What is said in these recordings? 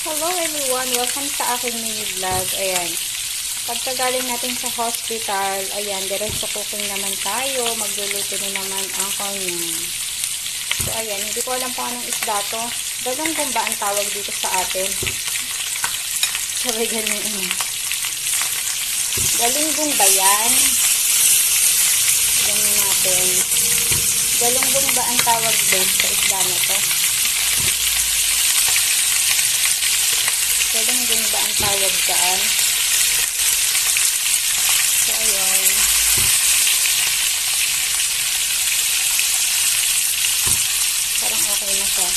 Hello everyone! Welcome sa aking mini vlog. Ayan. Pagkagaling natin sa hospital, ayan, diretso cooking naman tayo. Magluluto na naman ang kanyang. So, ayan, hindi ko alam kung anong isda to. Galunggong ba ang tawag dito sa atin? Sabay ganun ina. Galunggong ba yan? Ganyan natin. Galunggong ba ang tawag doon sa isda na to? Galunggong ba ang tawag daan? So, ayan. Parang okay na siya.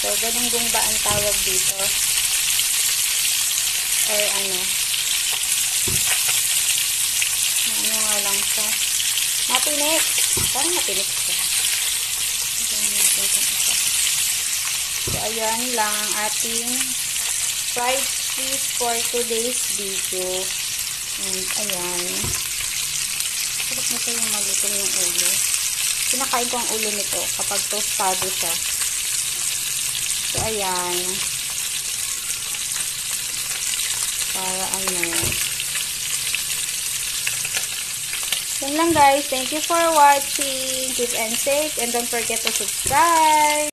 So, galunggong ba ang tawag dito? Or ano? Ano nga lang siya? Matinik! Parang matinik siya. Ganyan natin itong isa. So, ayan lang ang ating fried fish for today's video. And, ayan. Sarap nito yung malutong yung ulo. Kinakain ko ang ulo nito kapag tostado siya. So, ayan. Para ano. Yan lang guys. Thank you for watching. Keep and safe. And don't forget to subscribe.